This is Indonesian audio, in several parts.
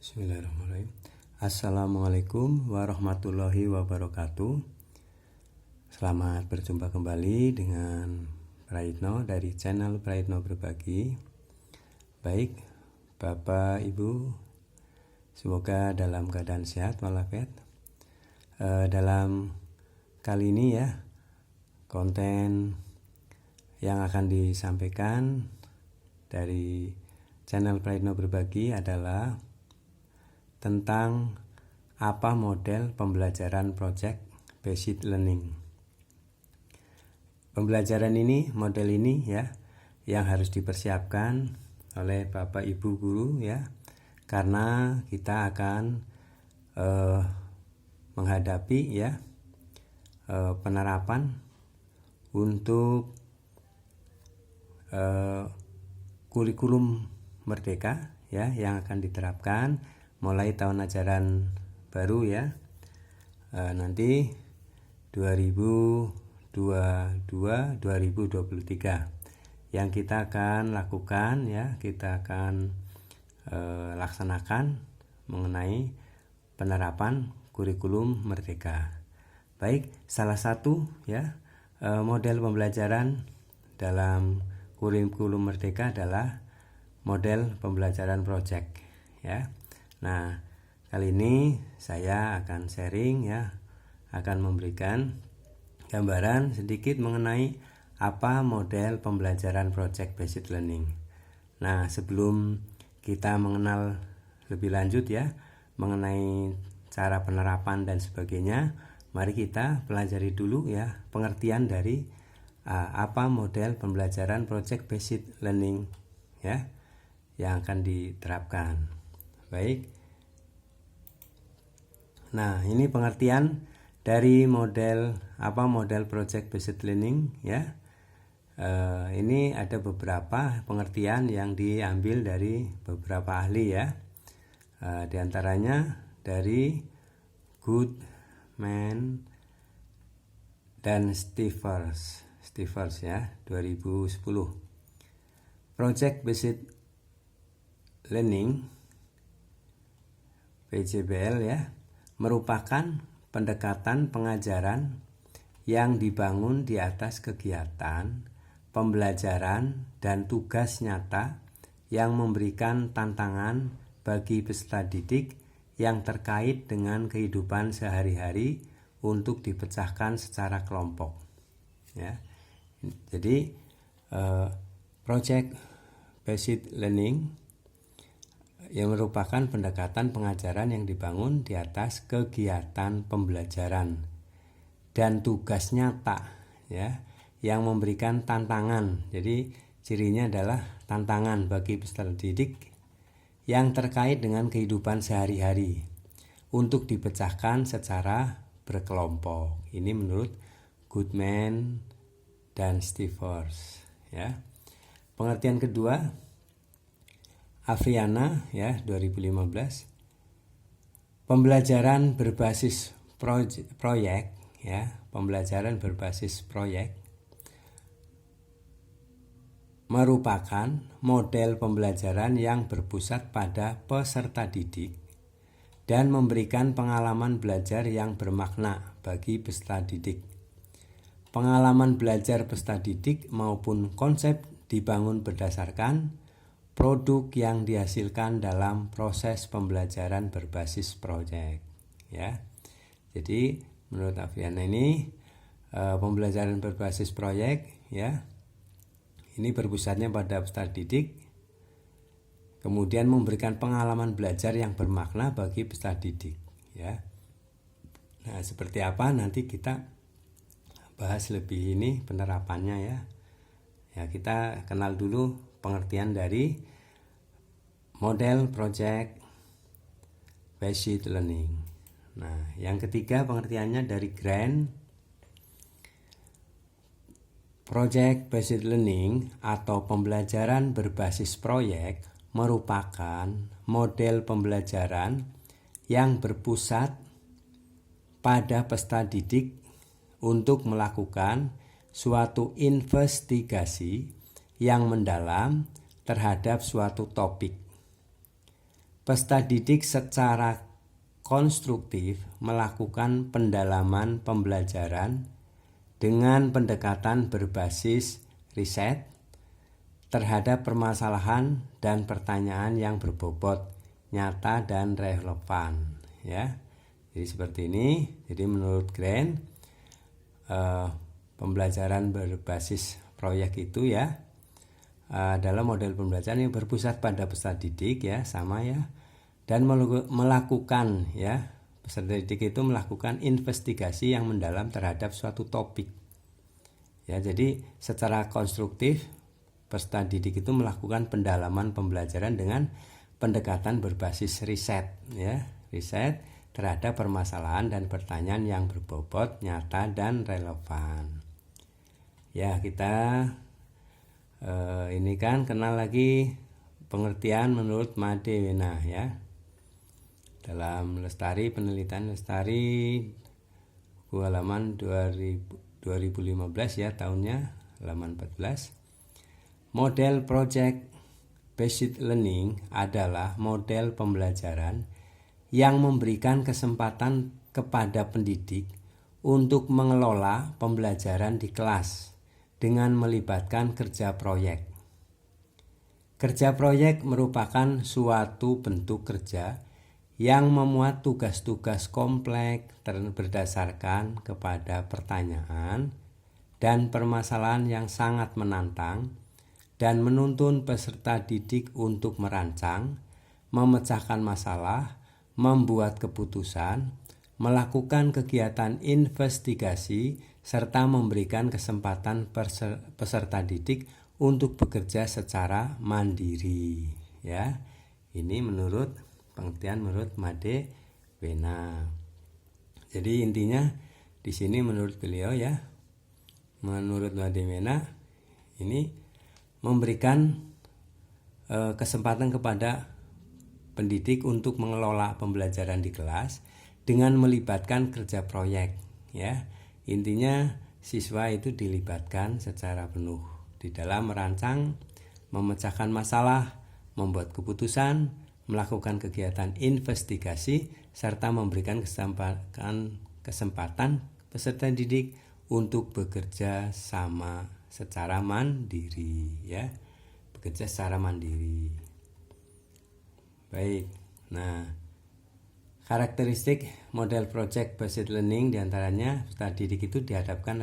Bismillahirrahmanirrahim. Assalamualaikum warahmatullahi wabarakatuh. Selamat berjumpa kembali dengan Praitno dari channel Praitno Berbagi. Baik, Bapak Ibu, semoga dalam keadaan sehat walafiat. Dalam kali ini ya, konten yang akan disampaikan dari channel Praitno Berbagi adalah tentang apa model pembelajaran project based learning. Pembelajaran ini, model ini ya, yang harus dipersiapkan oleh Bapak Ibu guru ya, karena kita akan menghadapi ya penerapan untuk kurikulum merdeka ya, yang akan diterapkan mulai tahun ajaran baru ya, nanti 2022-2023 yang kita akan lakukan ya, kita akan laksanakan mengenai penerapan kurikulum merdeka. Baik, salah satu ya model pembelajaran dalam kurikulum merdeka adalah model pembelajaran project ya. Nah, kali ini saya akan sharing ya, akan memberikan gambaran sedikit mengenai apa model pembelajaran project based learning. Nah, sebelum kita mengenal lebih lanjut ya mengenai cara penerapan dan sebagainya, mari kita pelajari dulu ya pengertian dari apa model pembelajaran project based learning ya yang akan diterapkan. Baik. Nah, ini pengertian dari model project based learning ya. Ini ada beberapa pengertian yang diambil dari beberapa ahli ya. Di antaranya dari Goodman dan Stevers ya, 2010. Project based learning PJBL ya, merupakan pendekatan pengajaran yang dibangun di atas kegiatan, pembelajaran, dan tugas nyata yang memberikan tantangan bagi peserta didik yang terkait dengan kehidupan sehari-hari untuk dipecahkan secara kelompok. Ya. Jadi project based learning yang merupakan pendekatan pengajaran yang dibangun di atas kegiatan pembelajaran dan tugas nyata ya, yang memberikan tantangan. Jadi cirinya adalah tantangan bagi peserta didik yang terkait dengan kehidupan sehari-hari untuk dipecahkan secara berkelompok. Ini menurut Goodman dan Stevers ya. Pengertian kedua, Afriana ya, 2015. Pembelajaran berbasis proyek ya, pembelajaran berbasis proyek merupakan model pembelajaran yang berpusat pada peserta didik dan memberikan pengalaman belajar yang bermakna bagi peserta didik. Pengalaman belajar peserta didik maupun konsep dibangun berdasarkan produk yang dihasilkan dalam proses pembelajaran berbasis proyek ya. Jadi menurut Afriana ini pembelajaran berbasis proyek ya, ini berpusatnya pada peserta didik, kemudian memberikan pengalaman belajar yang bermakna bagi peserta didik ya. Nah, seperti apa nanti kita bahas lebih ini penerapannya ya. Ya, kita kenal dulu pengertian dari model project based learning. Nah, yang ketiga pengertiannya dari Grant. Project based learning atau pembelajaran berbasis proyek merupakan model pembelajaran yang berpusat pada peserta didik untuk melakukan suatu investigasi yang mendalam terhadap suatu topik peserta didik secara konstruktif melakukan pendalaman pembelajaran dengan pendekatan berbasis riset terhadap permasalahan dan pertanyaan yang berbobot, nyata dan relevan, ya. Jadi seperti ini. Jadi menurut Grant, pembelajaran berbasis proyek itu ya adalah model pembelajaran yang berpusat pada peserta didik, ya, sama ya, dan melakukan, ya, peserta didik itu melakukan investigasi yang mendalam terhadap suatu topik, ya. Jadi secara konstruktif peserta didik itu melakukan pendalaman pembelajaran dengan pendekatan berbasis riset, ya, riset terhadap permasalahan dan pertanyaan yang berbobot, nyata dan relevan. Ya, kita ini kan kenal lagi pengertian menurut Madewena, ya. Dalam Lestari, penelitian Lestari buku halaman 2015 ya, tahunnya halaman 14. Model project based learning adalah model pembelajaran yang memberikan kesempatan kepada pendidik untuk mengelola pembelajaran di kelas dengan melibatkan kerja proyek. Kerja proyek merupakan suatu bentuk kerja yang memuat tugas-tugas kompleks berdasarkan kepada pertanyaan dan permasalahan yang sangat menantang dan menuntun peserta didik untuk merancang, memecahkan masalah, membuat keputusan, melakukan kegiatan investigasi, serta memberikan kesempatan peserta didik untuk bekerja secara mandiri, ya. Ini menurut pengertian menurut Madewena. Jadi intinya di sini menurut beliau, ya, menurut Madewena ini memberikan kesempatan kepada pendidik untuk mengelola pembelajaran di kelas dengan melibatkan kerja proyek, ya. Intinya siswa itu dilibatkan secara penuh di dalam merancang, memecahkan masalah, membuat keputusan, melakukan kegiatan investigasi, serta memberikan kesempatan peserta didik untuk bekerja sama secara mandiri, ya, bekerja secara mandiri. Baik, nah karakteristik model project based learning diantaranya peserta didik itu dihadapkan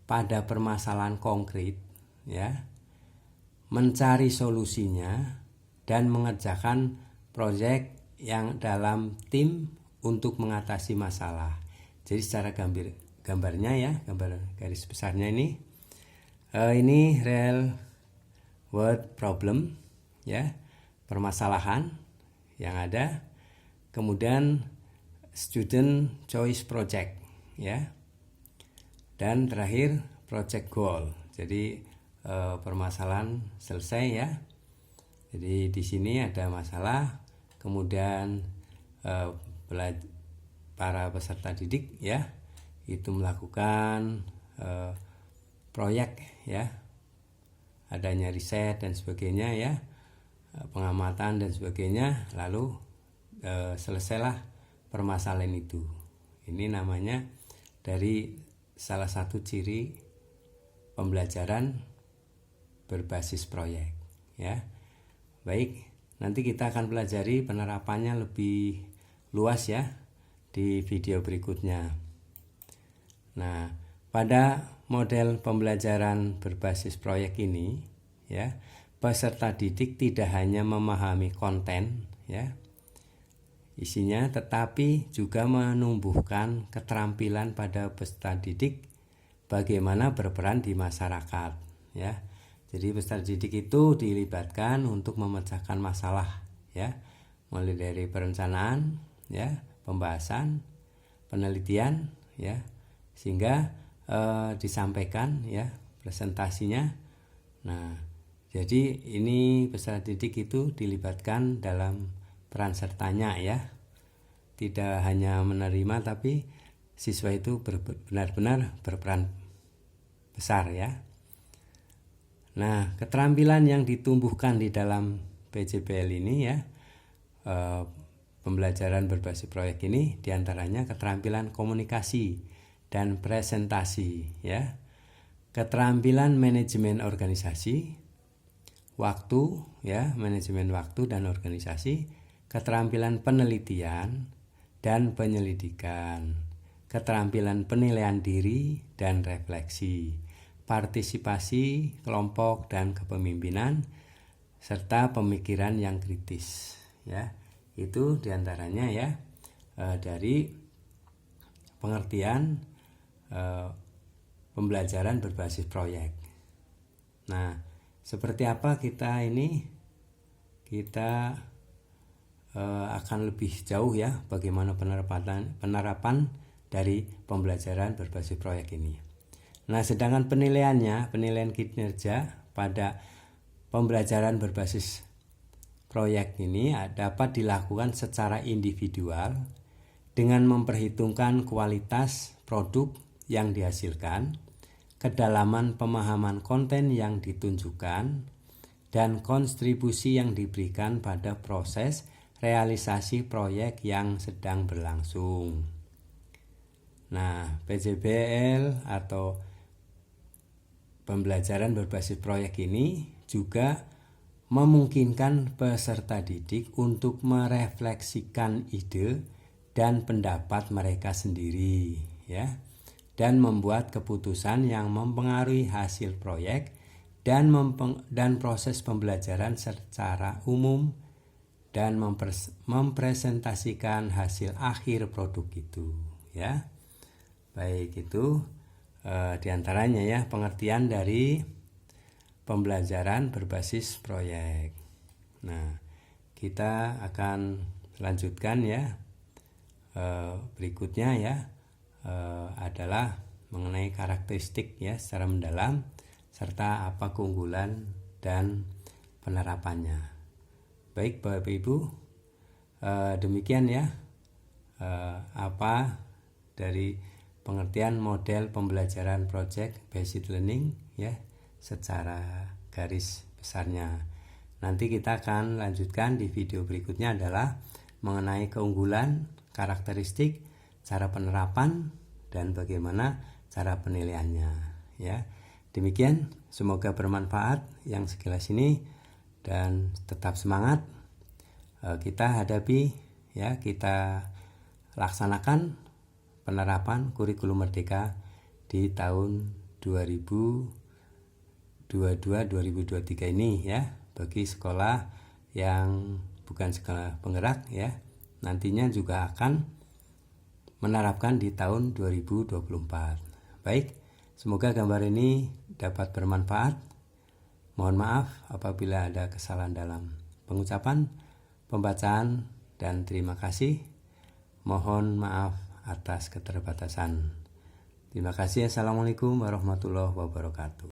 pada permasalahan konkret, ya, mencari solusinya dan mengerjakan proyek yang dalam tim untuk mengatasi masalah. Jadi secara gambarnya, ya, gambar garis besarnya ini real world problem, ya, permasalahan yang ada. Kemudian student choice project, ya, dan terakhir project goal. Jadi permasalahan selesai, ya. Jadi di sini ada masalah, kemudian para peserta didik, ya, itu melakukan proyek, ya, adanya riset dan sebagainya, ya, pengamatan dan sebagainya, lalu selesailah permasalahan itu. Ini namanya dari salah satu ciri pembelajaran berbasis proyek, ya. Baik, nanti kita akan pelajari penerapannya lebih luas, ya, di video berikutnya. Nah, pada model pembelajaran berbasis proyek ini, ya, peserta didik tidak hanya memahami konten, ya, isinya, tetapi juga menumbuhkan keterampilan pada peserta didik bagaimana berperan di masyarakat, ya. Jadi peserta didik itu dilibatkan untuk memecahkan masalah, ya, mulai dari perencanaan, ya, pembahasan, penelitian, ya, sehingga disampaikan, ya, presentasinya. Nah, jadi ini peserta didik itu dilibatkan dalam peran sertanya, ya, tidak hanya menerima tapi siswa itu benar-benar berperan besar, ya. Nah, keterampilan yang ditumbuhkan di dalam PJBL ini, ya, pembelajaran berbasis proyek ini diantaranya keterampilan komunikasi dan presentasi, ya, keterampilan manajemen organisasi, waktu, ya, manajemen waktu dan organisasi, keterampilan penelitian dan penyelidikan, keterampilan penilaian diri dan refleksi, partisipasi kelompok dan kepemimpinan, serta pemikiran yang kritis, ya. Itu diantaranya, ya, dari pengertian pembelajaran berbasis proyek. Nah, seperti apa kita akan lebih jauh, ya, bagaimana penerapan dari pembelajaran berbasis proyek ini. Nah, sedangkan penilaian kinerja pada pembelajaran berbasis proyek ini dapat dilakukan secara individual dengan memperhitungkan kualitas produk yang dihasilkan, kedalaman pemahaman konten yang ditunjukkan, dan kontribusi yang diberikan pada proses realisasi proyek yang sedang berlangsung. Nah, PJBL atau pembelajaran berbasis proyek ini juga memungkinkan peserta didik untuk merefleksikan ide dan pendapat mereka sendiri, ya, dan membuat keputusan yang mempengaruhi hasil proyek dan proses pembelajaran secara umum, dan mempresentasikan hasil akhir produk itu, ya. Baik, itu diantaranya, ya, pengertian dari pembelajaran berbasis proyek. Nah, kita akan lanjutkan, ya. Berikutnya, ya, adalah mengenai karakteristik, ya, secara mendalam serta apa keunggulan dan penerapannya. Baik, Bapak Ibu, demikian, ya, apa dari pengertian model pembelajaran project based learning, ya, secara garis besarnya. Nanti kita akan lanjutkan di video berikutnya adalah mengenai keunggulan, karakteristik, cara penerapan, dan bagaimana cara penilaiannya, ya. Demikian, semoga bermanfaat yang sekilas ini, dan tetap semangat. Kita hadapi, ya, kita laksanakan penerapan kurikulum merdeka di tahun 2022-2023 ini, ya, bagi sekolah yang bukan sekolah penggerak, ya, nantinya juga akan menerapkan di tahun 2024. Baik, semoga gambar ini dapat bermanfaat. Mohon maaf apabila ada kesalahan dalam pengucapan, pembacaan, dan terima kasih. Mohon maaf atas keterbatasan. Terima kasih. Assalamualaikum warahmatullahi wabarakatuh.